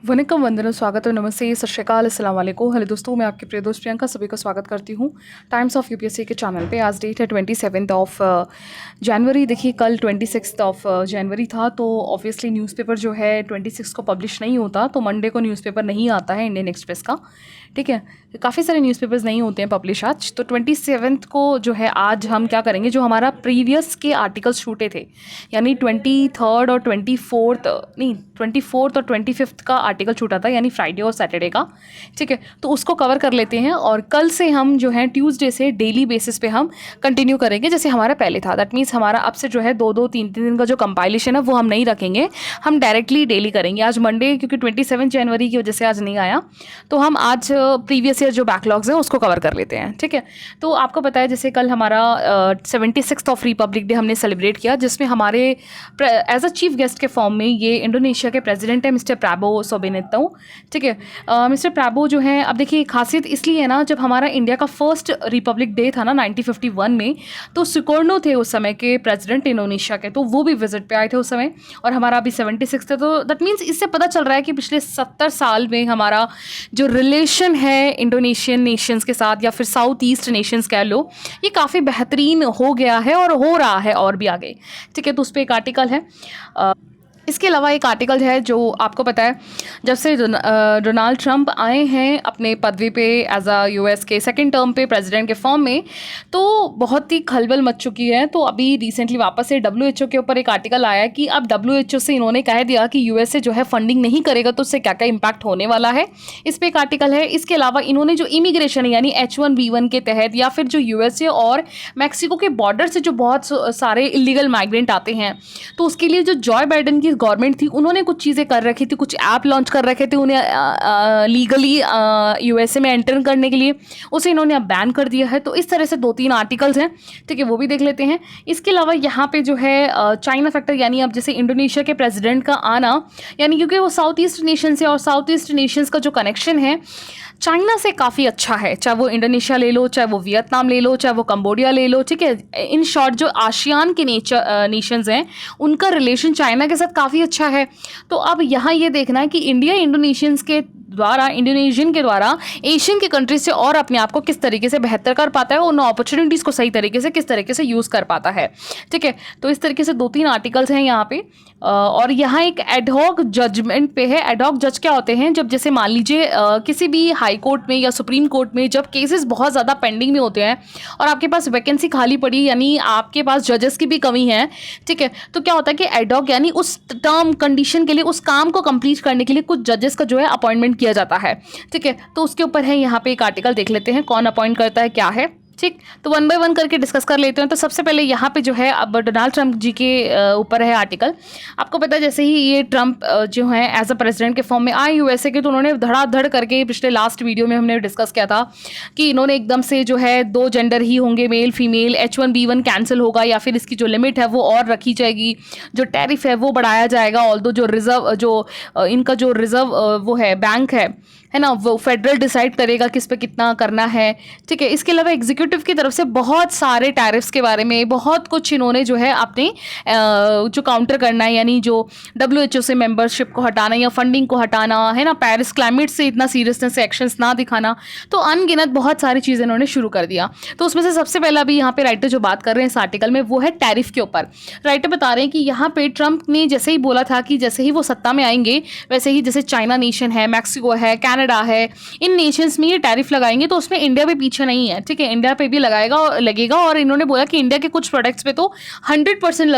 वनकम वंदना स्वागत है नमस्ते सत श्रीकाल अस्सलाम वालेकुम। हेलो दोस्तों, मैं आपकी प्रिय दोस्त प्रियंका सभी का स्वागत करती हूँ टाइम्स ऑफ यूपीएससी के चैनल पे। आज डेट है 27 ऑफ जनवरी। देखिए कल 26 ऑफ जनवरी था, तो ऑब्वियसली न्यूज़पेपर जो है 26 को पब्लिश नहीं होता, तो मंडे को न्यूज़पेपर नहीं आता है इंडियन एक्सप्रेस का। ठीक है, काफ़ी सारे न्यूज़पेपर्स नहीं होते हैं पब्लिश आज, तो 27 को जो है आज हम क्या करेंगे, जो हमारा प्रीवियस के आर्टिकल्स छूटे थे, यानी 23 और 24 और 25 का आर्टिकल छूटा था, यानी फ्राइडे और सैटरडे का। ठीक है, तो उसको कवर कर लेते हैं और कल से हम जो है ट्यूसडे से डेली बेसिस पे हम कंटिन्यू करेंगे जैसे हमारा पहले था। दैट मीन्स हमारा अब से जो है 2-2, 3-3 दिन का जो कंपाइलेशन है वो हम नहीं रखेंगे, हम डायरेक्टली डेली करेंगे। आज मंडे क्योंकि 27 जनवरी की वजह से आज नहीं आया, तो हम आज प्रीवियस ईयर जो बैकलॉग्स हैं उसको कवर कर लेते हैं। ठीक है, तो आपको पता है जैसे कल हमारा 76th ऑफ रिपब्लिक डे हमने सेलिब्रेट किया, जिसमें हमारे एज अ चीफ गेस्ट के फॉर्म में ये इंडोनेशिया के प्रेसिडेंट है मिस्टर प्राबो सुबिanto। ठीक है, मिस्टर प्राबो जो है, अब देखिए खासियत इसलिए है ना, जब हमारा इंडिया का फर्स्ट रिपब्लिक डे था ना 1951 में, तो सुकर्णो थे उस समय के प्रेसिडेंट इंडोनेशिया के, तो वो भी विजिट पे आए थे उस समय, और हमारा अभी 76 थे। तो दैट मीन्स इससे पता चल रहा है कि पिछले 70 साल में हमारा जो रिलेशन है इंडोनेशियन नेशंस के साथ, या फिर साउथ ईस्ट नेशंस कह लो, ये काफ़ी बेहतरीन हो गया है और हो रहा है और भी आगे। ठीक है, तो उस पर एक आर्टिकल है। इसके अलावा एक आर्टिकल है जो आपको पता है, जब से डोनाल्ड ट्रंप आए हैं अपने पदवी पे एज अ यूएस के सेकंड टर्म पे प्रेसिडेंट के फॉर्म में, तो बहुत ही खलबल मच चुकी है। तो अभी रिसेंटली वापस से डब्ल्यूएचओ के ऊपर एक आर्टिकल आया है कि अब डब्ल्यूएचओ से इन्होंने कह दिया कि यूएसए जो है फंडिंग नहीं करेगा, तो उससे क्या क्या इम्पैक्ट होने वाला है, इस पर एक आर्टिकल है। इसके अलावा इन्होंने जो इमिग्रेशन है यानी H1B1 के तहत, या फिर जो यूएसए और मैक्सिको के बॉर्डर से जो बहुत सारे इलीगल माइग्रेंट आते हैं, तो उसके लिए जो जॉय बाइडन की गवर्नमेंट थी, उन्होंने कुछ चीज़ें कर रखी थी, कुछ ऐप लॉन्च कर रखे थे उन्हें लीगली यूएसए में एंटर करने के लिए, उसे इन्होंने अब बैन कर दिया है। तो इस तरह से 2-3 आर्टिकल्स हैं। ठीक है, वो भी देख लेते हैं। इसके अलावा यहाँ पे जो है चाइना फैक्टर, यानी अब जैसे इंडोनेशिया के प्रेसिडेंट का आना, यानी क्योंकि वो साउथ ईस्ट नेशन से, और साउथ ईस्ट नेशंस का जो कनेक्शन है चाइना से काफ़ी अच्छा है, चाहे वो इंडोनेशिया ले लो, चाहे वो वियतनाम ले लो, चाहे वो कंबोडिया ले लो। ठीक है, इन शॉर्ट जो आसियान के नेशंस हैं उनका रिलेशन चाइना के साथ काफ़ी अच्छा है। तो अब यहाँ ये देखना है कि इंडिया इंडोनेशियन के द्वारा एशियन के कंट्रीज से और अपने आप को किस तरीके से बेहतर कर पाता है, उन अपॉर्चुनिटीज़ को सही तरीके से किस तरीके से यूज़ कर पाता है। ठीक है, तो इस तरीके से 2-3 आर्टिकल्स हैं यहाँ पे। और यहाँ एक एडहॉक जजमेंट पे है। एडहॉक जज क्या होते हैं, जब जैसे मान लीजिए किसी भी हाई कोर्ट में या सुप्रीम कोर्ट में जब केसेस बहुत ज़्यादा पेंडिंग में होते हैं और आपके पास वैकेंसी खाली पड़ी, यानी आपके पास जजेस की भी कमी है। ठीक है, तो क्या होता है कि एडहॉक यानी उस टर्म कंडीशन के लिए, उस काम को कंप्लीट करने के लिए कुछ जजेस का जो है अपॉइंटमेंट किया जाता है। ठीक है, तो उसके ऊपर है यहाँ पे एक आर्टिकल, देख लेते हैं कौन अपॉइंट करता है, क्या है। ठीक, तो 1 बाय 1 करके डिस्कस कर लेते हैं। तो सबसे पहले यहाँ पे जो है अब डोनाल्ड ट्रंप जी के ऊपर है आर्टिकल। आपको पता है जैसे ही ये ट्रंप जो है एज अ प्रेसिडेंट के फॉर्म में आए यूएसए के, तो उन्होंने धड़ाधड़ करके, पिछले लास्ट वीडियो में हमने डिस्कस किया था कि इन्होंने एकदम से जो है 2 जेंडर ही होंगे, मेल फीमेल, H1B1 कैंसिल होगा, या फिर इसकी जो लिमिट है वो और रखी जाएगी, जो टैरिफ है वो बढ़ाया जाएगा। ऑल्दो जो रिजर्व इनका जो रिजर्व वो है बैंक है ना, वो फेडरल डिसाइड करेगा किस पे कितना करना है। ठीक है, इसके अलावा एग्जीक्यूटिव की तरफ से बहुत सारे टैरिफ्स के बारे में बहुत कुछ इन्होंने जो है अपने जो काउंटर करना है, यानी जो डब्ल्यूएचओ से मेंबरशिप को हटाना या फंडिंग को हटाना है ना, पेरिस क्लाइमेट से इतना सीरियसनेस से एक्शंस ना दिखाना, तो अनगिनत बहुत सारी चीज़ें इन्होंने शुरू कर दिया। तो उसमें से सबसे पहला भी यहाँ पे राइटर जो बात कर रहे हैं इस आर्टिकल में, वो है टैरिफ के ऊपर। राइटर बता रहे हैं कि यहाँ पे ट्रंप ने जैसे ही बोला था कि जैसे ही वो सत्ता में आएंगे, वैसे ही जैसे चाइना नेशन है, मैक्सिको है, कनाडा है, इन नेशंस में ये टैरिफ लगाएंगे, तो उसमें इंडिया भी पीछे नहीं है। ठीक है, इंडिया पे भी लगेगा, और इन्होंने बोला कि इंडिया के कुछ प्रोडक्ट्स पे तो 100%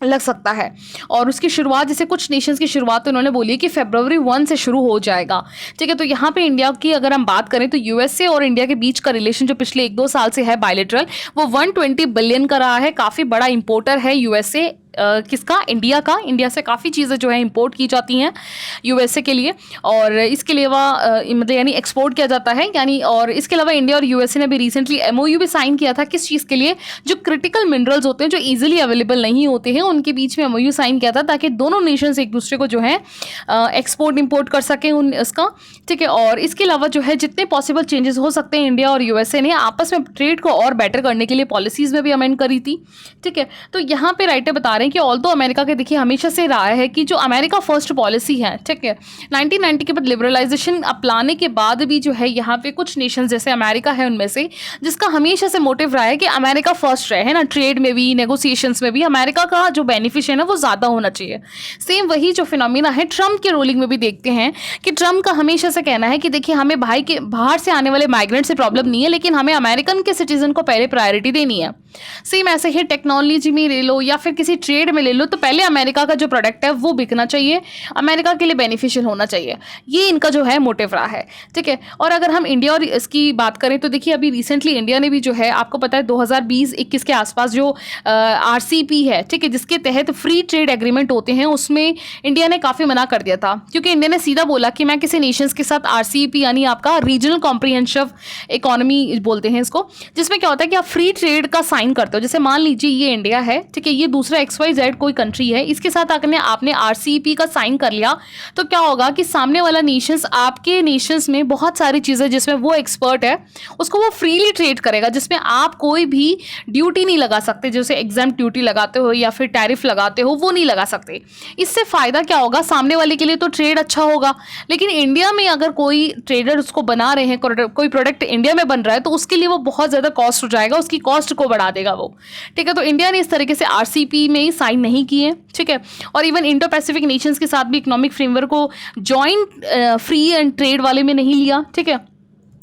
लग सकता है। और उसकी शुरुआत, जैसे कुछ नेशंस की शुरुआत तो इन्होंने बोली है कि February 1 से शुरू हो जाएगा। ठीक है, तो यहाँ पे इंडिया की अगर हम बात करें तो यूएसए और इंडिया के बीच का रिलेशन जो पिछले 1-2 साल से है बायलैटरल, वो 120 बिलियन का रहा है। काफ़ी बड़ा इंपोर्टर है यूएसए, किसका, इंडिया का। इंडिया से काफ़ी चीज़ें जो है इंपोर्ट की जाती हैं यूएसए के लिए, और इसके अलावा मतलब यानी एक्सपोर्ट किया जाता है यानी। और इसके अलावा इंडिया और यूएसए ने भी रिसेंटली एमओयू भी साइन किया था, किस चीज़ के लिए, जो क्रिटिकल मिनरल्स होते हैं जो ईजिली अवेलेबल नहीं होते हैं, उनके बीच में एमओयू साइन किया था, ताकि दोनों नेशंस एक दूसरे को जो है एक्सपोर्ट इम्पोर्ट कर सकें उसका। ठीक है, और इसके अलावा जो है जितने पॉसिबल चेंजेस हो सकते हैं, इंडिया और यूएसए ने आपस में ट्रेड को और बेटर करने के लिए पॉलिसीज़ में भी अमेंड करी थी। ठीक है, तो यहाँ पे राइटर बता रहे हैं कि ऑल्दो अमेरिका के देखिए हमेशा से रहा है कि जो अमेरिका फर्स्ट पॉलिसी है, ठीक है, 1990 के बाद लिबरलाइजेशन अपनाने के बाद भी जो है यहाँ पे कुछ नेशन जैसे अमेरिका है उनमें से, जिसका हमेशा से मोटिव रहा है कि अमेरिका फर्स्ट रहे, है ना, ट्रेड में भी, नेगोशिएशंस में भी अमेरिका का जो बेनिफिट है ना वो ज़्यादा होना चाहिए। सेम वही जो फिनोमिना है ट्रम्प के रूलिंग में भी देखते हैं कि ट्रम्प का हमेशा से कहना है कि देखिए हमें भाई के बाहर से आने वाले माइग्रेंट से प्रॉब्लम नहीं है, लेकिन हमें अमेरिकन के सिटीजन को पहले प्रायोरिटी देनी है। सेम ऐसे ही टेक्नोलॉजी में ले लो या फिर किसी ट्रेड में ले लो, तो पहले अमेरिका का जो प्रोडक्ट है वो बिकना चाहिए, अमेरिका के लिए बेनिफिशियल होना चाहिए। ये इनका जो है मोटिव रहा है, ठीक है। और अगर हम इंडिया और इसकी बात करें तो देखिए अभी रिसेंटली इंडिया ने भी जो है, आपको पता है 2020-21 के आसपास जो RCEP है, ठीक है, जिसके तहत फ्री ट्रेड एग्रीमेंट होते हैं, उसमें इंडिया ने काफ़ी मना कर दिया था, क्योंकि इंडिया ने सीधा बोला कि मैं किसी नेशंस के साथ RCEP यानी आपका रीजनल कॉम्प्रिहेंसिव इकोनॉमी बोलते हैं इसको, जिसमें क्या होता है कि आप फ्री ट्रेड का साइन करते हो। जैसे मान लीजिए ये इंडिया है, ठीक है, ये दूसरा XYZ कोई कंट्री है, इसके साथ आपने RCEP का साइन कर लिया, तो क्या होगा कि सामने वाला नेशंस आपके नेशंस में बहुत सारी चीज़ें जिसमें वो एक्सपर्ट है उसको वो फ्रीली ट्रेड करेगा, जिसमें आप कोई भी ड्यूटी नहीं लगा सकते, जैसे एग्जाम ड्यूटी लगाते हो या फिर टैरिफ लगाते हो, वो नहीं लगा सकते। इससे फ़ायदा क्या होगा, सामने वाले के लिए तो ट्रेड अच्छा होगा, लेकिन इंडिया में अगर कोई ट्रेडर उसको बना रहे हैं, कोई प्रोडक्ट इंडिया में बन रहा है, तो उसके लिए वो बहुत ज़्यादा कॉस्ट हो जाएगा, उसकी कॉस्ट को बढ़ा देगा वो, ठीक है। तो इंडिया ने इस तरीके से RCEP में साइन नहीं किए, ठीक है, और इवन इंडो पैसिफिक नेशंस के साथ भी इकोनॉमिक फ्रेमवर्क को जॉइंट फ्री एंड ट्रेड वाले में नहीं लिया, ठीक है।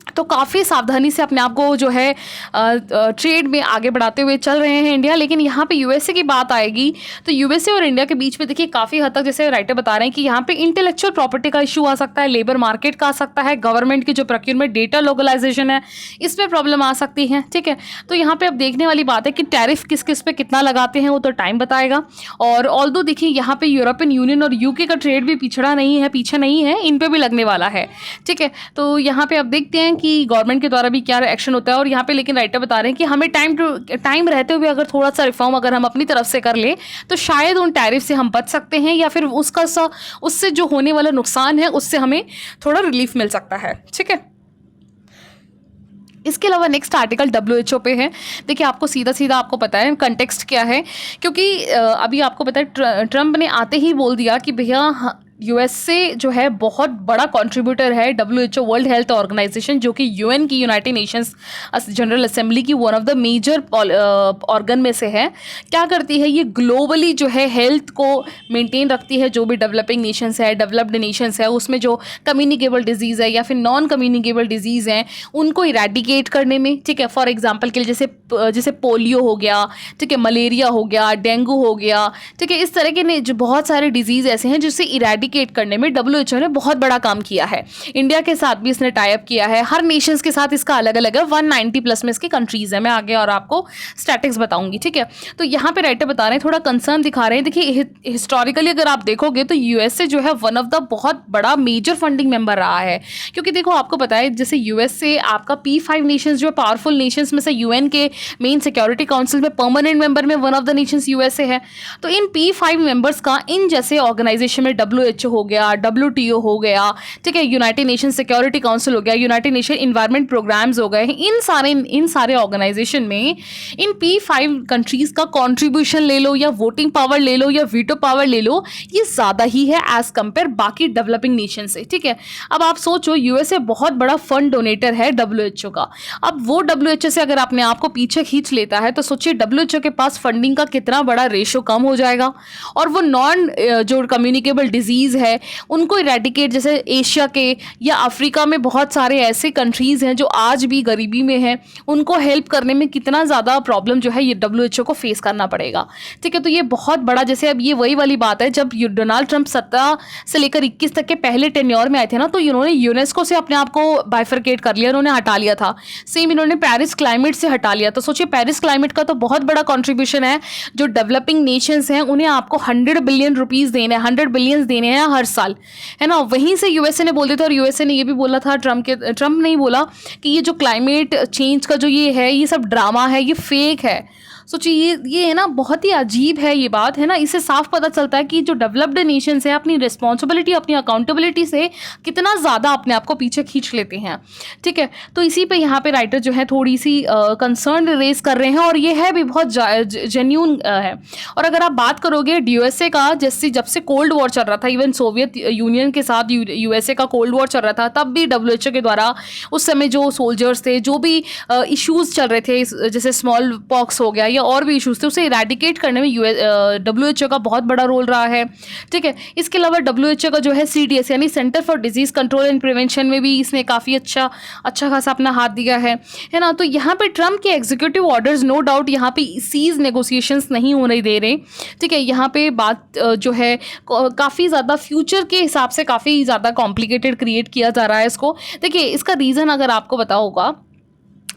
तो काफ़ी सावधानी से अपने आप को जो है ट्रेड में आगे बढ़ाते हुए चल रहे हैं इंडिया। लेकिन यहाँ पे USA की बात आएगी तो USA और इंडिया के बीच में देखिए काफ़ी हद तक, जैसे राइटर बता रहे हैं कि यहाँ पे इंटेलेक्चुअल प्रॉपर्टी का इशू आ सकता है, लेबर मार्केट का आ सकता है, गवर्नमेंट की जो प्रोक्योरमेंट डेटा लोकलाइजेशन है इसमें प्रॉब्लम आ सकती है, ठीक है। तो यहाँ पर अब देखने वाली बात है कि टैरिफ किस किस पे कितना लगाते हैं, वो तो टाइम बताएगा। और ऑल्दो देखिए यहाँ पे यूरोपियन यूनियन और UK का ट्रेड भी पिछड़ा नहीं है, पीछे नहीं है, इन पर भी लगने वाला है, ठीक है। तो यहाँ पे अब देखते हैं कि गवर्नमेंट के द्वारा भी क्या एक्शन होता है। और यहाँ पे लेकिन राइटर बता रहे हैं कि हमें टाइम रहते हुए अगर थोड़ा सा रिफॉर्म अगर हम अपनी तरफ से कर ले तो शायद उन टैरिफ से हम बच सकते हैं, या फिर उससे जो होने वाला नुकसान है उससे हमें थोड़ा रिलीफ मिल सकता है, ठीक है। इसके अलावा नेक्स्ट आर्टिकल WHO पे है। देखिए आपको सीधा सीधा आपको पता है कंटेक्स्ट क्या है, क्योंकि अभी आपको पता है ट्रम्प ने आते ही बोल दिया कि भैया USA जो है बहुत बड़ा कंट्रीब्यूटर है WHO वर्ल्ड हेल्थ ऑर्गेनाइजेशन, जो कि UN की यूनाइटेड नेशंस जनरल असेंबली की one of the major organ में से है। क्या करती है ये, ग्लोबली जो है हेल्थ को मेंटेन रखती है, जो भी डेवलपिंग नेशंस है, डेवलप्ड नेशंस है, उसमें जो कम्युनिकेबल डिजीज़ है या फिर नॉन कम्युनिकेबल डिजीज़ हैं उनको इरेडिकेट करने में, ठीक है। फॉर एग्जाम्पल के लिए जैसे पोलियो हो गया, ठीक है, मलेरिया हो गया, डेंगू हो गया, ठीक है, इस तरह के जो बहुत सारे डिजीज़ ऐसे हैं जिससे इरेडिकेट करने में WHO ने बहुत बड़ा काम किया है। इंडिया के साथ भी इसने टाई अप किया है, हर नेशंस के साथ इसका अलग अलग है, 190 प्लस में इसकी कंट्रीज है। मैं आगे और आपको स्टैटिक्स बताऊंगी, ठीक है। तो यहाँ पे राइटर बता रहे हैं, थोड़ा कंसर्न दिखा रहे हैं। देखिए हिस्टोरिकली अगर आप देखोगे तो USA जो है वन ऑफ द बहुत बड़ा मेजर फंडिंग मेंबर रहा है, क्योंकि देखो आपको पता है जैसे USA आपका P5 नेशंस जो पावरफुल नेशंस में से UN के मेन सिक्योरिटी काउंसिल में परमानेंट मेंबर में one of the Nations USA है। तो इन P5 मेंबर्स का इन जैसे ऑर्गेनाइजेशन में WHO हो गया, WTO हो गया, ठीक है, यूनाइटेड नेशन सिक्योरिटी काउंसिल हो गया, यूनाइटेड नेशन इन्वायरमेंट प्रोग्राम्स हो गए, इन सारे ऑर्गेनाइजेशन में इन P5 कंट्रीज का कंट्रीब्यूशन ले लो या वोटिंग पावर ले लो या वीटो पावर ले लो, ये ज़्यादा ही है एज कंपेयर बाकी डेवलपिंग नेशन से, ठीक है। अब आप सोचो USA बहुत बड़ा फंड डोनेटर है WHO का। अब वो WHO से अगर अपने आप को पीछे खींच लेता है तो सोचिए WHO के पास फंडिंग का कितना बड़ा रेशो कम हो जाएगा। और वो जो कम्युनिकेबल डिजीज़ है उनको इरेडिकेट, जैसे एशिया के या अफ्रीका में बहुत सारे ऐसे कंट्रीज़ हैं जो आज भी गरीबी में हैं, उनको हेल्प करने में कितना ज़्यादा प्रॉब्लम जो है ये WHO को फेस करना पड़ेगा, ठीक है। तो ये बहुत बड़ा, जैसे अब ये वही वाली बात है, जब डोनाल्ड ट्रंप 17 से लेकर 21 तक के पहले टेन्योर में आए थे ना, तो इन्होंने यूनेस्को से अपने आप को बाइफरकेट कर लिया, इन्होंने हटा लिया था। सेम इन्होंने पेरिस क्लाइमेट से हटा लिया। तो सोचिए पेरिस क्लाइमेट का तो बहुत बड़ा कॉन्ट्रीब्यूशन है, जो डेवलपिंग नेशंस हैं उन्हें आपको 100 बिलियन रुपीज़ देने हैं, 100 बिलियंस देने हैं हर साल, है ना। वहीं से USA ने बोल दिया था, और USA ने ये भी बोला था, ट्रम्प ने ही बोला कि ये जो क्लाइमेट चेंज का जो ये है ये सब ड्रामा है, ये फेक है। सोचिए ये है ना, बहुत ही अजीब है ये बात, है ना। इससे साफ पता चलता है कि जो डेवलप्ड नेशंस है अपनी रिस्पॉन्सिबिलिटी, अपनी अकाउंटेबिलिटी से कितना ज़्यादा अपने आप को पीछे खींच लेते हैं, ठीक है। तो इसी पे यहाँ पे राइटर जो है थोड़ी सी कंसर्न रेज कर रहे हैं, और ये है भी बहुत जेन्यून है। और अगर आप बात करोगे यूएसए का, जैसे जब से कोल्ड वॉर चल रहा था, इवन सोवियत यूनियन के साथ यूएसए का कोल्ड वॉर चल रहा था, तब भी डब्ल्यूएचओ के द्वारा उस समय जो सोल्जर्स थे, जो भी इश्यूज चल रहे थे, जैसे स्मॉल पॉक्स हो गया या और भी इश्यूज थे, उसे इरेडिकेट करने में डब्ल्यूएचओ का बहुत बड़ा रोल रहा है, ठीक है। इसके अलावा डब्ल्यूएचओ का जो है सीडीएस यानी centre for disease control and prevention में भी इसने काफ़ी अच्छा खासा अपना हाथ दिया है ना। तो यहाँ पे ट्रम्प के एग्जीक्यूटिव ऑर्डर्स नो डाउट यहाँ पे सीज नेगोशिएशंस नहीं होने दे रहे, ठीक है। यहाँ पे बात जो है काफ़ी ज़्यादा फ्यूचर के हिसाब से काफ़ी ज़्यादा कॉम्प्लिकेटेड क्रिएट किया जा रहा है इसको। देखिए इसका रीज़न अगर आपको पता होगा,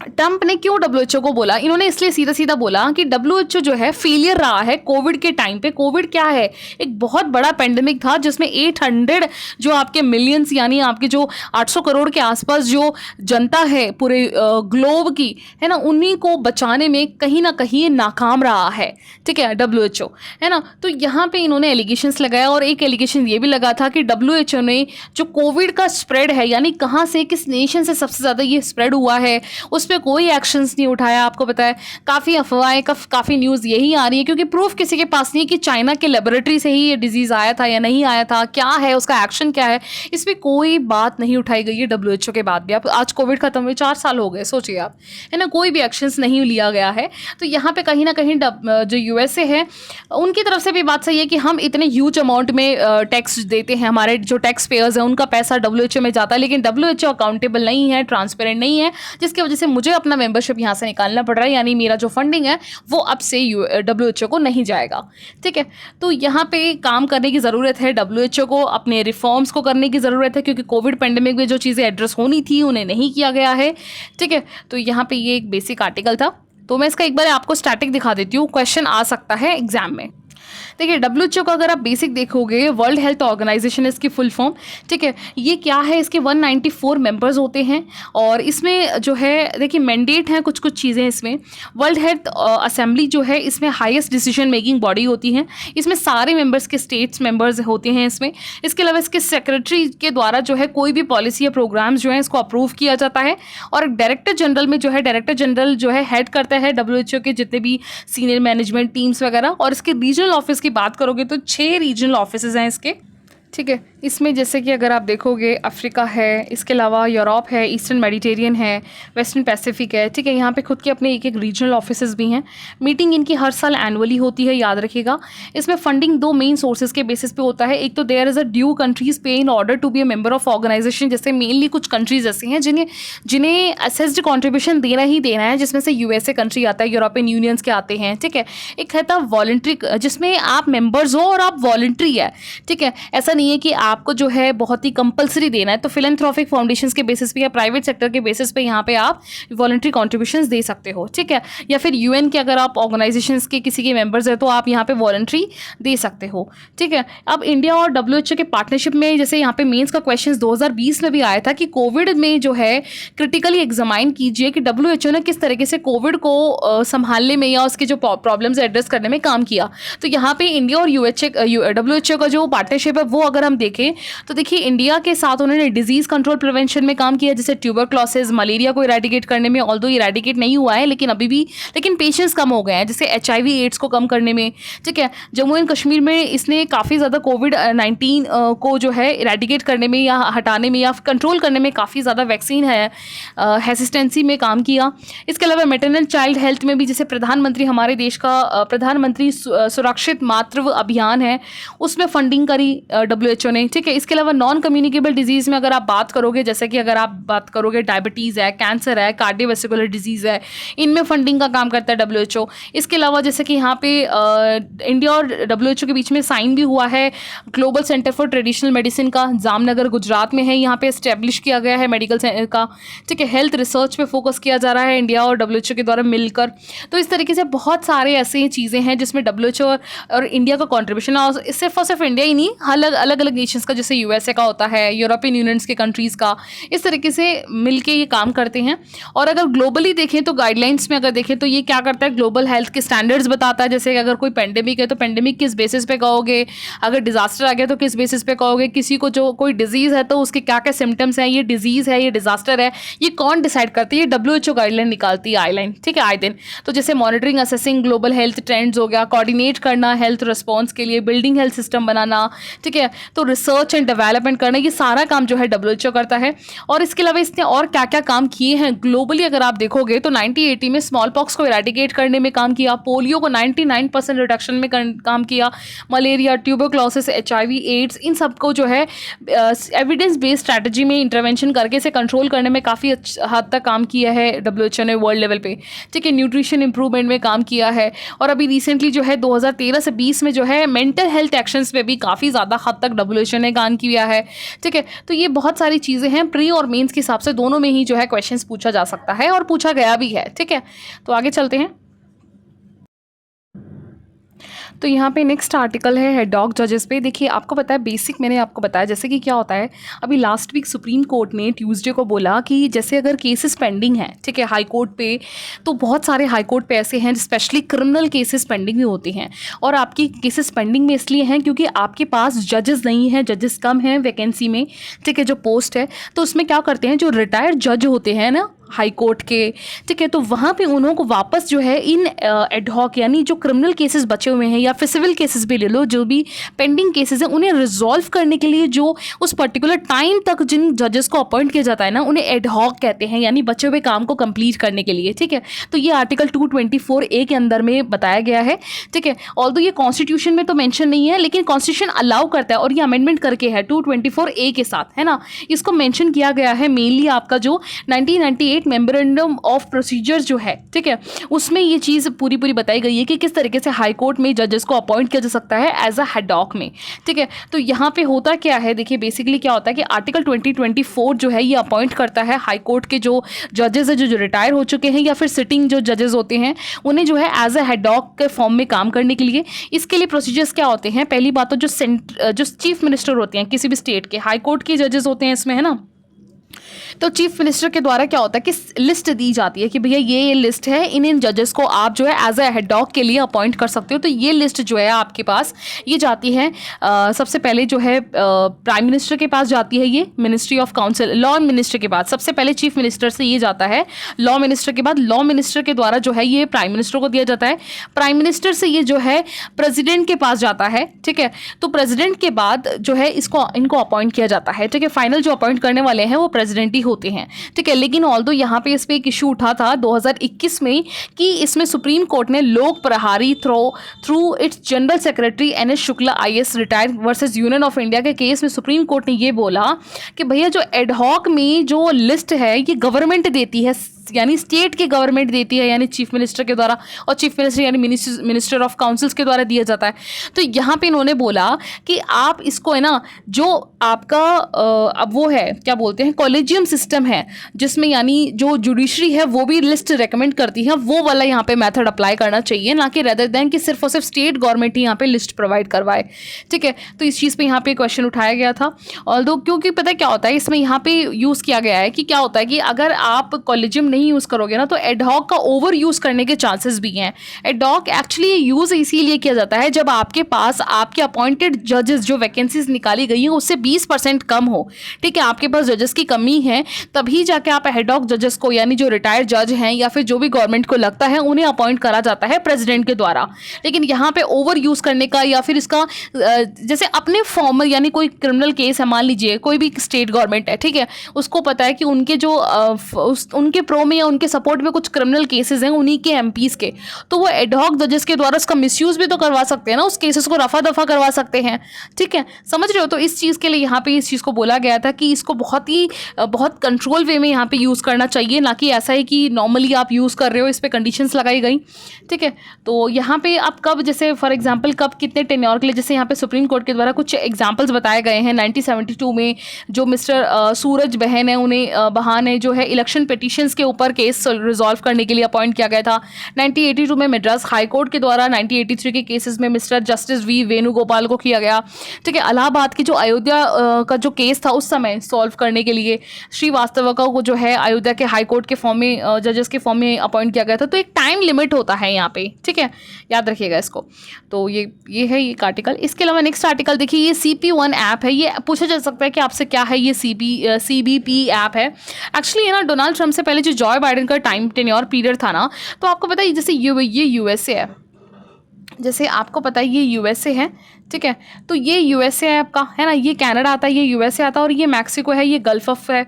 ट्रम्प ने क्यों डब्ल्यूएचओ को बोला, इन्होंने इसलिए सीधा सीधा बोला कि डब्ल्यूएचओ जो है फेलियर रहा है कोविड के टाइम पे। कोविड क्या है, एक बहुत बड़ा पेंडेमिक था जिसमें 800 जो आपके मिलियंस यानी आपके जो 800 करोड़ के आसपास जो जनता है पूरे ग्लोब की, है ना, उन्हीं को बचाने में कहीं ना कहीं नाकाम रहा है, ठीक है, डब्ल्यूएचओ, है ना। तो यहाँ पे इन्होंने एलिगेशंस लगाया, और एक एलिगेशन ये भी लगा था कि डब्ल्यूएचओ ने जो कोविड का स्प्रेड है, यानी कहाँ से किस नेशन से सबसे ज़्यादा ये स्प्रेड हुआ है, उस पर कोई एक्शंस नहीं उठाया। आपको पता है काफ़ी अफवाहें, काफ़ी न्यूज़ यही आ रही है, क्योंकि प्रूफ किसी के पास नहीं है कि चाइना के लेबोरेटरी से ही ये डिजीज़ आया था या नहीं आया था, क्या है उसका एक्शन क्या है, इस पर कोई बात नहीं उठाई गई है डब्ल्यूएचओ के बाद भी। आप आज कोविड खत्म हुए 4 साल हो गए, सोचिए आप, है ना, कोई भी एक्शंस नहीं लिया गया है। तो यहाँ पे कहीं ना कहीं जो यूएसए है उनकी तरफ से भी बात सही है कि हम इतने ह्यूज अमाउंट में टैक्स देते हैं, हमारे जो टैक्स पेयर्स हैं उनका पैसा डब्ल्यूएचओ में जाता है, लेकिन डब्ल्यूएचओ अकाउंटेबल नहीं है, ट्रांसपेरेंट नहीं है, जिसकी वजह से मुझे अपना मेंबरशिप यहाँ से निकालना पड़ रहा है, यानी मेरा जो फंडिंग है वो अब से डब्ल्यूएचओ को नहीं जाएगा, ठीक है। तो यहाँ पे काम करने की ज़रूरत है डब्ल्यूएचओ को, अपने रिफॉर्म्स को करने की ज़रूरत है, क्योंकि कोविड पेंडेमिक में जो चीज़ें एड्रेस होनी थी उन्हें नहीं किया गया है, ठीक है। तो यहाँ पे ये एक बेसिक आर्टिकल था, तो मैं इसका एक बार आपको स्टैटिक दिखा देती हूँ, क्वेश्चन आ सकता है एग्जाम में। देखिए डब्ल्यूएचओ का अगर आप बेसिक देखोगे, वर्ल्ड हेल्थ ऑर्गेनाइजेशन इसकी फुल फॉर्म, ठीक है। ये क्या है, इसके 194 मेंबर्स होते हैं, और इसमें जो है देखिए मैंडेट हैं कुछ चीज़ें इसमें। वर्ल्ड हेल्थ असेंबली जो है इसमें हाईएस्ट डिसीजन मेकिंग बॉडी होती है, इसमें सारे मेंबर्स के स्टेट्स मेंबर्स होते हैं इसमें। इसके अलावा इसके सेक्रेटरी के द्वारा जो है कोई भी पॉलिसी या प्रोग्राम्स जो है इसको अप्रूव किया जाता है, और डायरेक्टर जनरल में जो है डायरेक्टर जनरल जो है हेड करता है डब्ल्यूएचओ के जितने भी सीनियर मैनेजमेंट टीम्स वगैरह। और इसके रीजनल ऑफिस की बात करोगे तो 6 रीजनल ऑफिसेज हैं इसके, ठीक है। इसमें जैसे कि अगर आप देखोगे अफ्रीका है, इसके अलावा यूरोप है, ईस्टर्न मेडिटेरियन है, वेस्टर्न पैसिफिक है, ठीक है। यहाँ पे खुद के अपने एक एक रीजनल ऑफिसेज भी हैं। मीटिंग इनकी हर साल एनुअली होती है, याद रखिएगा। इसमें फंडिंग 2 मेन सोर्सेज के बेसिस पे होता है। एक तो there is a due countries pay in order to be a member of organisation, जैसे मेनली कुछ कंट्रीज ऐसी हैं जिन्हें असेस्ड कॉन्ट्रीब्यूशन देना ही देना है, जिसमें से यूएसए कंट्री आता है, यूरोपियन यूनियंस के आते हैं, ठीक है। एक है था वॉलंट्री, जिसमें आप मेंबर्स हो और आप वॉलंट्री है, ठीक है। ऐसा नहीं है कि आपको जो है बहुत ही कंपलसरी देना है। तो फिलैंथ्रोपिक फाउंडेशंस के बेसिस पे या प्राइवेट सेक्टर के बेसिस पे यहाँ पे आप वॉलंटरी कॉन्ट्रीब्यूशंस दे सकते हो, ठीक है। या फिर यूएन के अगर आप ऑर्गेनाइजेशंस के किसी के मेंबर्स हैं तो आप यहाँ पे वॉलंटरी दे सकते हो, ठीक है। अब इंडिया और डब्ल्यूएचओ के पार्टनरशिप में, जैसे यहाँ पे मेंस का क्वेश्चन 2020 में भी आया था कि कोविड में जो है क्रिटिकली एग्जामाइन कीजिए कि डब्ल्यूएचओ ने किस तरीके से कोविड को संभालने में या उसके जो प्रॉब्लम्स एड्रेस करने में काम किया। तो यहाँ पे इंडिया और डब्ल्यूएचओ का जो पार्टनरशिप है वो अगर हम देखें तो देखिए इंडिया के साथ उन्होंने डिजीज कंट्रोल प्रिवेंशन में काम किया, जैसे ट्यूबरक्लोसिस, मलेरिया को इरेडिकेट करने में, ऑल्दो इरेडिकेट नहीं हुआ है लेकिन अभी भी पेशेंट्स कम हो गए हैं, जैसे HIV एड्स को कम करने में, ठीक है। जम्मू एंड कश्मीर में इसने काफ़ी ज़्यादा कोविड-19 को जो है इरेडिकेट करने में या हटाने में या कंट्रोल करने में काफ़ी ज़्यादा वैक्सीन है हेसिस्टेंसी में काम किया। इसके अलावा मैटरनल चाइल्ड हेल्थ में भी, जैसे प्रधानमंत्री हमारे देश का प्रधानमंत्री सुरक्षित मातृ अभियान है, उसमें फंडिंग करी डब्ल्यूएचओ ने, ठीक है। इसके अलावा नॉन कम्युनिकेबल डिजीज़ में अगर आप बात करोगे, जैसे कि अगर आप बात करोगे डायबिटीज़ है, कैंसर है, कार्डियोवैस्कुलर डिजीज़ है, इनमें फंडिंग का काम करता है डब्ल्यूएचओ। इसके अलावा जैसे कि यहाँ पे इंडिया और डब्ल्यूएचओ के बीच में साइन भी हुआ है global centre for traditional medicine का, जामनगर गुजरात में है, यहाँ पे एस्टेब्लिश किया गया है मेडिकल का, ठीक है। हेल्थ रिसर्च पे फोकस किया जा रहा है इंडिया और डब्ल्यूएचओ के द्वारा मिलकर। तो इस तरीके से बहुत सारे ऐसी चीज़ें हैं जिसमें डब्ल्यूएचओ और इंडिया का कॉन्ट्रीब्यूशन है, और सिर्फ इंडिया ही नहीं, अलग अलग नेशंस का, जैसे यूएसए का होता है, यूरोपियन यूनियंस के कंट्रीज़ का, इस तरीके से मिलके ये काम करते हैं। और अगर ग्लोबली देखें तो गाइडलाइंस में अगर देखें तो ये क्या करता है, ग्लोबल हेल्थ के स्टैंडर्ड्स बताता है। जैसे अगर कोई पेंडेमिक है तो पेंडेमिक किस बेसिस पे कहोगे, अगर डिजास्टर आ गया तो किस बेसिस पे कहोगे, किसी को जो कोई डिजीज़ है तो उसके क्या क्या सिम्टम्स हैं, ये डिजीज़ है, ये डिजास्टर है, ये कौन डिसाइड करती है, ये WHO गाइडलाइन निकालती है, आईलाइन, ठीक है, आए दिन। तो जैसे monitoring assessing global health trends हो गया, कोऑर्डिनेट करना हेल्थ रिस्पॉन्स के लिए, बिल्डिंग हेल्थ सिस्टम बनाना, ठीक है, तो रिसर्च एंड डेवलपमेंट करना, ये सारा काम जो है WHO करता है। और इसके अलावा इसने और क्या क्या काम किए हैं ग्लोबली अगर आप देखोगे तो 1980 में स्मॉल पॉक्स को इरेडिकेट करने में काम किया, पोलियो को 99% रिडक्शन में काम किया, मलेरिया, ट्यूबरक्लोसिस, HIV, एड्स, इन सबको जो है एविडेंस बेस्ड स्ट्रैटेजी में इंटरवेंशन करके इसे कंट्रोल करने में काफ़ी हद तक काम किया है WHO ने वर्ल्ड लेवल पे, ठीक है। न्यूट्रिशन इंप्रूवमेंट में काम किया है। और अभी रिसेंटली जो है 2013 से 20 में जो है मेंटल हेल्थ एक्शंस पे भी काफ़ी ज़्यादा हद तक WHO ने काम किया है, ठीक है। तो ये बहुत सारी चीज़ें हैं, प्री और मेंस के हिसाब से दोनों में ही जो है क्वेश्चंस पूछा जा सकता है और पूछा गया भी है, ठीक है। तो आगे चलते हैं। तो यहाँ पे नेक्स्ट आर्टिकल है हेडॉक जजेस पे। देखिए आपको पता है, बेसिक मैंने आपको बताया जैसे कि क्या होता है, अभी लास्ट वीक सुप्रीम कोर्ट ने ट्यूसडे को बोला कि जैसे अगर केसेस पेंडिंग हैं, ठीक है, हाई कोर्ट पे, तो बहुत सारे हाई कोर्ट पे ऐसे हैं स्पेशली क्रिमिनल केसेस पेंडिंग भी होते हैं। और आपकी केसेस पेंडिंग में इसलिए हैं क्योंकि आपके पास जजेस नहीं हैं, जजेस कम हैं वैकेंसी में, ठीक है, जो पोस्ट है। तो उसमें क्या करते हैं, जो रिटायर्ड जज होते हैं ना हाई कोर्ट के, ठीक है, तो वहाँ पे उन्हों को वापस जो है इन एडहॉक यानी जो क्रिमिनल केसेस बचे हुए हैं या फिर सिविल केसेस भी ले लो, जो भी पेंडिंग केसेस हैं, उन्हें रिजॉल्व करने के लिए जो उस पर्टिकुलर टाइम तक जिन जजेस को अपॉइंट किया जाता है ना, उन्हें एडहॉक कहते हैं, यानी बचे हुए काम को कंप्लीट करने के लिए, ठीक है। तो ये आर्टिकल 224A के अंदर में बताया गया है, ठीक है। ऑल्दो ये कॉन्स्टिट्यूशन में तो मेंशन नहीं है, लेकिन कॉन्स्टिट्यूशन अलाउ करता है और ये अमेंडमेंट करके है 224A के साथ, है ना। इसको मेंशन किया गया है मेनली आपका जो 1998 मेमोरेंडम ऑफ प्रोसीजर्स जो है, ठीक है, उसमें ये चीज़ पूरी बताई गई है कि किस तरीके से हाई कोर्ट में जजेस को अपॉइंट किया जा सकता है एज अ हेडॉक में, ठीक है। तो यहाँ पे होता क्या है, देखिए बेसिकली क्या होता है कि आर्टिकल 2024 जो है ये अपॉइंट करता है हाई कोर्ट के जो जजेस है जो रिटायर हो चुके हैं या फिर सिटिंग जो जजेस होते हैं, उन्हें जो है एज अ हेडॉक के फॉर्म में काम करने के लिए। इसके लिए प्रोसीजर्स क्या होते हैं, पहली बात तो जो चीफ मिनिस्टर होते हैं किसी भी स्टेट के, हाई कोर्ट के जजेस होते हैं इसमें, है ना। तो चीफ मिनिस्टर के द्वारा क्या होता है कि लिस्ट दी जाती है कि भैया ये लिस्ट है, इन जजेस को आप जो है एज अ हेडॉक के लिए अपॉइंट कर सकते हो। तो ये लिस्ट जो है आपके पास ये जाती है सबसे पहले जो है प्राइम मिनिस्टर के पास जाती है, ये ministry of council, law minister के बाद सबसे पहले चीफ मिनिस्टर से ये जाता है, लॉ मिनिस्टर के बाद लॉ मिनिस्टर के द्वारा जो है ये प्राइम मिनिस्टर को दिया जाता है, प्राइम मिनिस्टर से ये जो है प्रेसिडेंट के पास जाता है, ठीक है। तो प्रेसिडेंट के बाद जो है इनको अपॉइंट किया जाता है, ठीक है। फाइनल जो अपॉइंट करने वाले हैं वो प्रेसिडेंट ही होते हैं, ठीक है। लेकिन ऑल्दो यहाँ पे इस पे एक इशू उठा था 2021 में कि इसमें सुप्रीम कोर्ट ने लोक प्रहारी through it's general secretary NS Shukla IAS retired versus union of India के केस में सुप्रीम कोर्ट ने ये बोला कि भैया जो एडहॉक में जो लिस्ट है ये गवर्नमेंट देती है, यानी स्टेट की गवर्नमेंट देती है, यानी चीफ मिनिस्टर के द्वारा, और चीफ मिनिस्टर यानी मिनिस्टर ऑफ काउंसिल्स के द्वारा दिया जाता है। तो यहाँ पे इन्होंने बोला कि आप इसको है ना, जो आपका अब वो है क्या बोलते हैं कॉलेजियम सिस्टम है, जिसमें यानी जो जुडिशरी है वो भी लिस्ट रेकमेंड करती है, वो वाला यहाँ पे मेथड अप्लाई करना चाहिए, ना कि रेदर देन कि सिर्फ और सिर्फ स्टेट गवर्नमेंट ही यहाँ पे लिस्ट प्रोवाइड करवाए, ठीक है। तो इस चीज़ पे यहाँ पे क्वेश्चन उठाया गया था। ऑल्दो क्योंकि पता है क्या होता है, इसमें यहाँ पे यूज़ किया गया है कि क्या होता है कि अगर आप कॉलेजियम नहीं यूज़ करोगे ना तो एडहॉक का ओवर यूज़ करने के चांसेस भी हैं। एडहॉक एक्चुअली यूज़ इसीलिए किया जाता है जब आपके पास आपके अपॉइंटेड जजेस जो वैकेंसीज निकाली गई हैं उससे 20% कम हो, ठीक है, आपके पास जजेस की कमी है, तभी जाके आप हेडॉक जजेस को यानी जो रिटायर्ड जज हैं या फिर जो भी गवर्नमेंट को लगता है उन्हें अपॉइंट करा जाता है प्रेसिडेंट के द्वारा। लेकिन यहाँ पे ओवर यूज़ करने का या फिर इसका जैसे अपने फॉर्मल यानी कोई क्रिमिनल केस है, मान लीजिए कोई भी स्टेट गवर्नमेंट है, ठीक है, उसको पता है कि उनके जो उनके प्रो में या उनके सपोर्ट में कुछ क्रिमिनल केसेस हैं उन्हीं के MPs के, तो वो एडहॉक जजेस के द्वारा उसका मिसयूज भी तो करवा सकते हैं ना, उस केसेस को रफा दफा करवा सकते हैं, ठीक है, समझ रहे हो। तो इस चीज़ के लिए यहाँ पे इस चीज़ को बोला गया था कि इसको बहुत कंट्रोल वे में यहाँ पे यूज़ करना चाहिए, ना कि ऐसा है कि नॉर्मली आप यूज़ कर रहे हो, इस पर कंडीशंस लगाई गई, ठीक है। तो यहाँ पे आप कब, जैसे फॉर एग्जाम्पल कब कितने टेन्योर के लिए, जैसे यहाँ पे सुप्रीम कोर्ट के द्वारा कुछ एग्जाम्पल्स बताए गए हैं। 1972 में जो मिस्टर सूरज बहन है, उन्हें बहान है जो है इलेक्शन पिटीशंस के ऊपर केस रिजॉल्व करने के लिए अपॉइंट किया गया था। 1982 में मद्रास हाई कोर्ट के द्वारा 1983 के केसेस में मिस्टर जस्टिस वी वेणुगोपाल को किया गया। ठीक है, इलाहाबाद की जो अयोध्या का जो केस था उस समय सॉल्व करने के लिए श्रीवास्तव को जो है अयोध्या के हाई कोर्ट के फॉर्म में जजेस के फॉर्म में अपॉइंट किया गया था। तो एक टाइम लिमिट होता है यहाँ पे, ठीक है, याद रखिएगा इसको। तो ये है एक आर्टिकल। इसके अलावा नेक्स्ट आर्टिकल देखिए, ये CP1 ऐप है। ये पूछा जा सकता है कि आपसे क्या है ये CBP ऐप है। एक्चुअली ये ना डोनाल्ड ट्रंप से पहले जो जॉय बाइडेन का टाइम टेन्योर पीरियड था ना, तो आपको पता है जैसे ये USA है, जैसे आपको पता है ये USA है, ठीक है, तो ये USA है आपका, है ना, ये कनाडा आता है, ये USA आता है, और ये मैक्सिको है, ये गल्फ ऑफ है।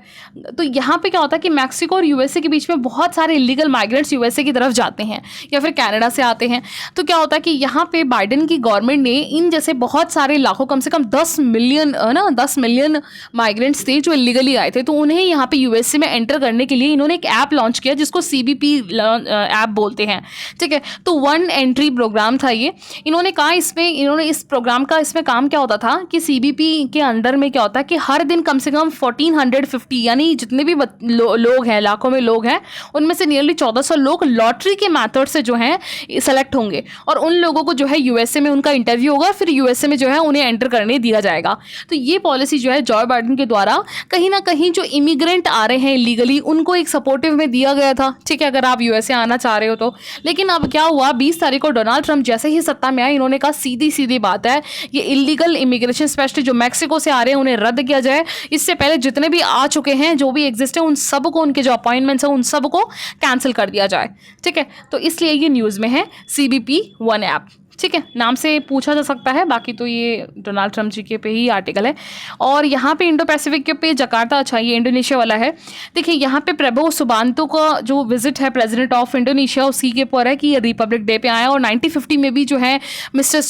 तो यहाँ पे क्या होता है कि मैक्सिको और USA के बीच में बहुत सारे इलीगल माइग्रेंट्स USA की तरफ जाते हैं या फिर कनाडा से आते हैं। तो क्या होता है कि यहाँ पे बाइडेन की गवर्नमेंट ने इन जैसे बहुत सारे लाखों, कम से कम 10 मिलियन माइग्रेंट्स थे जो इलीगली आए थे, तो उन्हें यहाँ पे USA में एंटर करने के लिए इन्होंने एक ऐप लॉन्च किया जिसको CBP ऐप बोलते हैं, ठीक है। तो 1 एंट्री प्रोग्राम था ये। इन्होंने कहा इन्होंने इस प्रोग्राम का इसमें काम क्या होता था कि CBP के अंडर में क्या होता है कि हर दिन कम से कम 1450, यानी जितने भी लोग हैं, लाखों में लोग हैं, उनमें से नियरली 1400 लोग लॉटरी के मेथड से जो है सेलेक्ट होंगे, और उन लोगों को जो है USA में उनका इंटरव्यू होगा, फिर USA में जो है उन्हें एंटर करने दिया जाएगा। तो ये पॉलिसी जो है जॉय बाइडेन के द्वारा कहीं ना कहीं जो इमिग्रेंट आ रहे हैं इलीगली, उनको एक सपोर्टिव में दिया गया था, ठीक है, अगर आप USA आना चाह रहे हो तो। लेकिन अब क्या हुआ, 20 तारीख को डोनाल्ड ट्रंप जैसे ही सत्ता में आए, इन्होंने कहा सीधी बात है, ये इलीगल इमिग्रेशन स्पेशली जो मैक्सिको से आ रहे हैं उन्हें रद्द किया जाए। इससे पहले जितने भी आ चुके हैं, जो भी एग्जिस्ट है, उन सब को, उनके जो अपॉइंटमेंट्स हैं उन सब को कैंसिल कर दिया जाए, ठीक है। तो इसलिए ये न्यूज़ में है CBP1 ऐप, ठीक है, नाम से पूछा जा सकता है, बाकी तो ये डोनाल्ड ट्रंप जी के पे ही आर्टिकल है। और यहाँ पे इंडो पैसिफिक के पे जकार्ता, अच्छा ये इंडोनेशिया वाला है। देखिए यहाँ पे प्रबोवो सुबांतो का जो विजिट है, प्रेसिडेंट ऑफ इंडोनेशिया, उसी के ऊपर है कि ये रिपब्लिक डे पे आया। और 1950 में भी जो है मिस्टर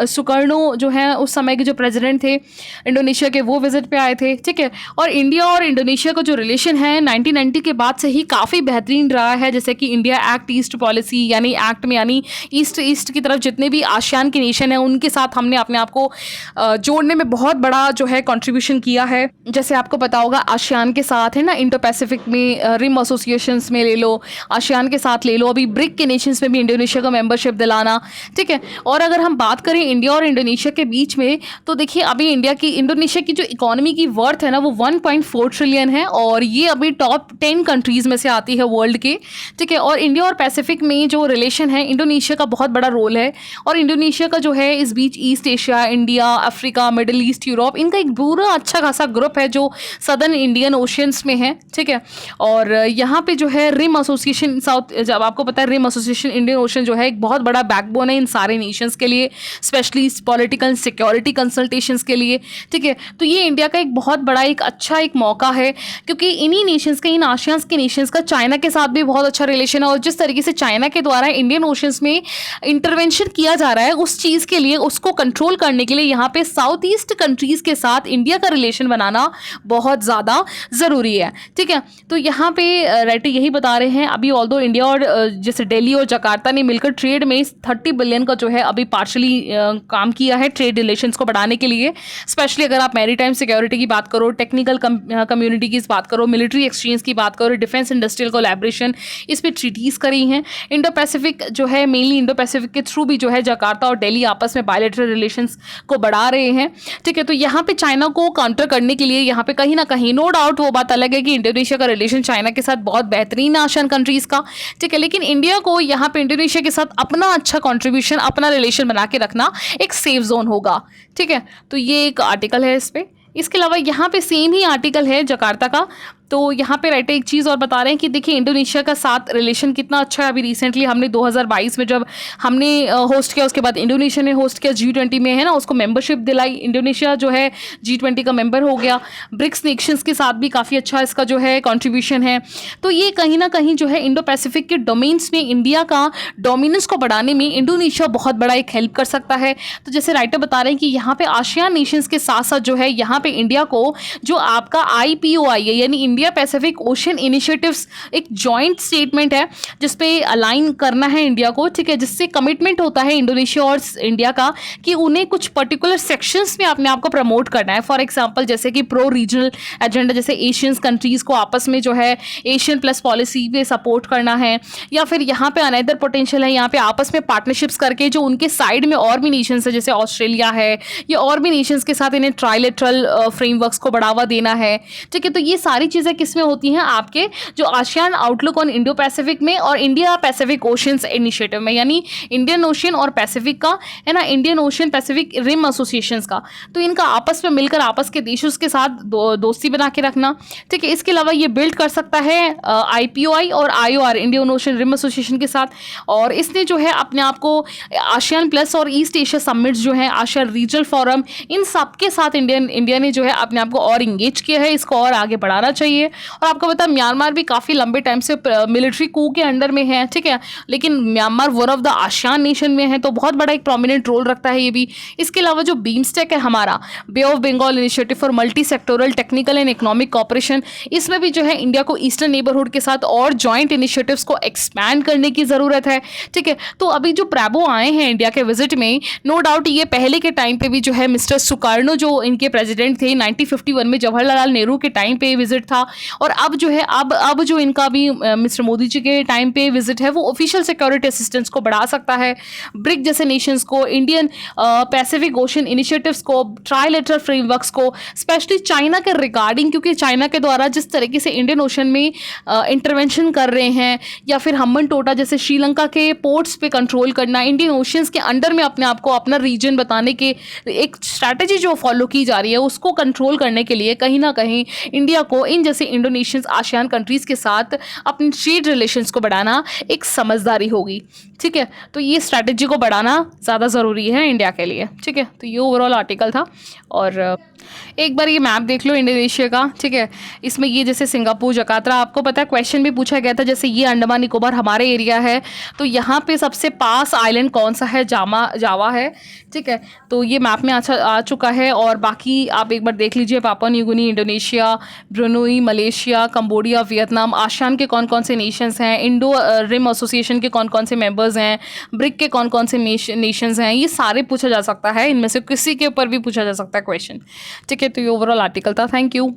सुकर्णो जो है उस समय के जो प्रेसिडेंट थे इंडोनेशिया के, वो विजिट पे आए थे, ठीक है। और इंडिया और इंडोनेशिया का जो रिलेशन है 1990 के बाद से ही काफ़ी बेहतरीन रहा है। जैसे कि इंडिया एक्ट ईस्ट पॉलिसी, यानी एक्ट में, यानी ईस्ट की तरफ जितने भी आसियान के नेशन है उनके साथ हमने अपने आप को जोड़ने में बहुत बड़ा जो है कंट्रीब्यूशन किया है। जैसे आपको पता होगा आसियान के साथ है ना, इंडो पैसिफिक में रिम एसोसिएशंस में ले लो, आसियान के साथ ले लो, अभी ब्रिक के नेशंस में भी इंडोनेशिया का मेंबरशिप दिलाना, ठीक है। और अगर हम बात करें इंडिया और इंडोनेशिया के बीच में, तो देखिए अभी इंडोनेशिया की जो इकोनॉमी की वर्थ है ना, वो 1.4 ट्रिलियन है, और ये अभी टॉप 10 कंट्रीज में से आती है वर्ल्ड के, ठीक है। और इंडिया और पैसिफिक में जो रिलेशन है, इंडोनेशिया का बहुत बड़ा रोल है। और इंडोनेशिया का जो है इस बीच East Asia, India, Africa, Middle East, Europe, इनका एक पूरा अच्छा खासा ग्रुप है जो सदर्न इंडियन ओशियंस में है, ठीक है। और यहाँ पे जो है रिम एसोसिएशन साउथ, जब आपको पता है रिम एसोसिएशन इंडियन ओशन जो है एक बहुत बड़ा बैकबोन है इन सारे नेशंस के लिए, स्पेशली पॉलिटिकल सिक्योरिटी कंसल्टेशंस के लिए, ठीक है। तो ये इंडिया का एक बहुत बड़ा एक अच्छा एक मौका है, क्योंकि इन्हीं नेशंस के, इन आसियान के नेशंस का चाइना के साथ भी बहुत अच्छा रिलेशन है। और जिस तरीके से चाइना के द्वारा इंडियन ओशंस में इंटरवेंशन किया जा रहा है, उस चीज़ के लिए, उसको कंट्रोल करने के लिए यहाँ पे साउथ ईस्ट कंट्रीज़ के साथ इंडिया का रिलेशन बनाना बहुत ज़्यादा ज़रूरी है, ठीक है। तो यहाँ पे राइटर यही बता रहे हैं, अभी ऑल्दो इंडिया और जैसे दिल्ली और जकार्ता ने मिलकर ट्रेड में 30 बिलियन का जो है अभी पार्शली काम किया है ट्रेड रिलेशंस को बढ़ाने के लिए। स्पेशली अगर आप मैरीटाइम सिक्योरिटी की बात करो, टेक्निकल कम्युनिटी की बात करो, मिलिट्री एक्सचेंज की बात करो, डिफेंस इंडस्ट्रियल कोलैबोरेशन, इस पर ट्रीटीज़ करी हैं। इंडो पैसिफिक जो है, मेनली इंडो पैसिफिक के थ्रू भी जो है जकार्ता और दिल्ली आपस में बायलैटरल रिलेशंस को बढ़ा रहे हैं, ठीक है। तो यहाँ पे चाइना को काउंटर करने के लिए यहाँ पे कहीं ना कहीं, नो डाउट वो बात अलग है कि इंडोनेशिया का रिलेशन चाइना के साथ बहुत बेहतरीन है आसियान कंट्रीज़ का, ठीक है। लेकिन इंडिया को यहाँ पे इंडोनेशिया के साथ अपना अच्छा कॉन्ट्रीब्यूशन, अपना रिलेशन बना के रखना एक सेफ जोन होगा, ठीक है। तो ये एक आर्टिकल है इस पर। इसके अलावा यहाँ पे सेम ही आर्टिकल है जकार्ता का। तो यहाँ पे राइटर एक चीज़ और बता रहे हैं कि देखिए इंडोनेशिया का साथ रिलेशन कितना अच्छा है। अभी रिसेंटली हमने 2022 में जब हमने होस्ट किया, उसके बाद इंडोनेशिया ने होस्ट किया G20 में, है ना, उसको मेंबरशिप दिलाई। इंडोनेशिया जो है G20 का मेंबर हो गया। ब्रिक्स नेशंस के साथ भी काफ़ी अच्छा इसका जो है कॉन्ट्रीब्यूशन है। तो ये कहीं ना कहीं जो है इंडो पैसिफिक के डोमेन्स में इंडिया का डोमिनेंस को बढ़ाने में इंडोनेशिया बहुत बड़ा एक हेल्प कर सकता है। तो जैसे राइटर बता रहे हैं कि यहाँ पे आसियान नेशंस के साथ साथ जो है यहाँ पे इंडिया को जो आपका IPOI है, यानी इंडिया पैसिफिक ओशन इनिशिएटिव्स एक जॉइंट स्टेटमेंट है जिसपे अलाइन करना है इंडिया को, ठीक है, जिससे कमिटमेंट होता है इंडोनेशिया और इंडिया का कि उन्हें कुछ पर्टिकुलर सेक्शंस में अपने आप को प्रमोट करना है। फॉर एग्जांपल जैसे कि प्रो रीजनल एजेंडा, जैसे एशियन कंट्रीज को आपस में जो है एशियन प्लस पॉलिसी पे सपोर्ट करना है, या फिर यहाँ पे अनदर पोटेंशियल है यहाँ पे आपस में पार्टनरशिप्स करके जो उनके साइड में और भी नेशंस है जैसे ऑस्ट्रेलिया है या और भी नेशंस के साथ इन्हें ट्राइलेटरल फ्रेमवर्क्स को बढ़ावा देना है, ठीक है। तो ये सारी चीज़ें किस में होती हैं, आपके जो ASEAN outlook on Indo Pacific में और इंडिया पैसिफिक ओशंस इनिशिएटिव में, यानी इंडियन ओशन और पैसिफिक का है ना, Indian Ocean Pacific Rim associations का, तो इनका आपस में मिलकर आपस के देशों के साथ दोस्ती बना के रखना, ठीक है। इसके अलावा ये बिल्ड कर सकता है IPOI और IOR Indian Ocean Rim Association के साथ, और इसने जो है अपने आप को आसियान प्लस और ईस्ट एशिया समिट्स जो है, आसियान रीजनल फोरम, इन सब के साथ इंडिया ने जो है अपने आप को और इंगेज किया है, इसको और आगे बढ़ाना चाहिए। और आपको पता है म्यांमार भी काफ़ी लंबे टाइम से मिलिट्री कू के अंडर में है, ठीक है, लेकिन Myanmar one of the ASEAN nation में है, तो बहुत बड़ा एक प्रोमिनेंट रोल रखता है ये भी। इसके अलावा जो बीमस्टेक है हमारा, Bay of Bengal initiative for multi sectoral technical and economic cooperation, इसमें भी जो है इंडिया को ईस्टर्न नेबरहुड के साथ और जॉइंट इनिशिएटिव्स को एक्सपैंड करने की ज़रूरत है, ठीक है। तो अभी जो प्रैबो आए हैं इंडिया के विजिट में, नो डाउट ये पहले के टाइम पे भी जो है मिस्टर सुकार्नो जो इनके प्रेसिडेंट थे 1951 में जवाहरलाल नेहरू के टाइम पे विजिट था, और अब जो है अब जो इनका भी मिस्टर मोदी जी के टाइम पे विजिट है वो ऑफिशियल सिक्योरिटी असिस्टेंस को बढ़ा सकता है, ब्रिक जैसे नेशंस को, इंडियन पैसिफिक ओशन इनिशिएटिव्स को, ट्राइलेटरल फ्रेमवर्क्स को, स्पेशली चाइना के रिगार्डिंग, क्योंकि चाइना के द्वारा जिस तरीके से इंडियन ओशन में इंटरवेंशन कर रहे हैं, या फिर हम्बन टोटा जैसे श्रीलंका के पोर्ट्स पे कंट्रोल करना, इंडियन ओशंस के अंडर में अपने आप को अपना रीजन बताने के एक स्ट्रैटेजी जो फॉलो की जा रही है उसको कंट्रोल करने के लिए कहीं ना कहीं इंडिया को इन जैसे इंडोनेशियन आसियान कंट्रीज़ के साथ अपने ट्रेड रिलेशंस को बढ़ाना एक समझदारी होगी, ठीक है। तो ये स्ट्रैटेजी को बढ़ाना ज़्यादा ज़रूरी है इंडिया के लिए, ठीक है। तो ये ओवरऑल आर्टिकल था, और एक बार ये मैप देख लो इंडोनेशिया का, ठीक है। इसमें ये जैसे सिंगापुर, जकार्ता, आपको पता है क्वेश्चन भी पूछा गया था, जैसे ये अंडमान निकोबार हमारे एरिया है, तो यहाँ पे सबसे पास आइलैंड कौन सा है, जावा है, ठीक है। तो ये मैप में आ चुका है, और बाकी आप एक बार देख लीजिए, Papua New Guinea, Indonesia, Brunei, Malaysia, Cambodia, Vietnam, ASEAN के कौन कौन से नेशंस हैं, इंडो रिम एसोसिएशन के कौन कौन से मेंबर्स हैं, ब्रिक के कौन कौन से नेशंस हैं, ये सारे पूछा जा सकता है, इनमें से किसी के ऊपर भी पूछा जा सकता है क्वेश्चन, ठीक है। तो ये ओवरऑल आर्टिकल था। Thank you.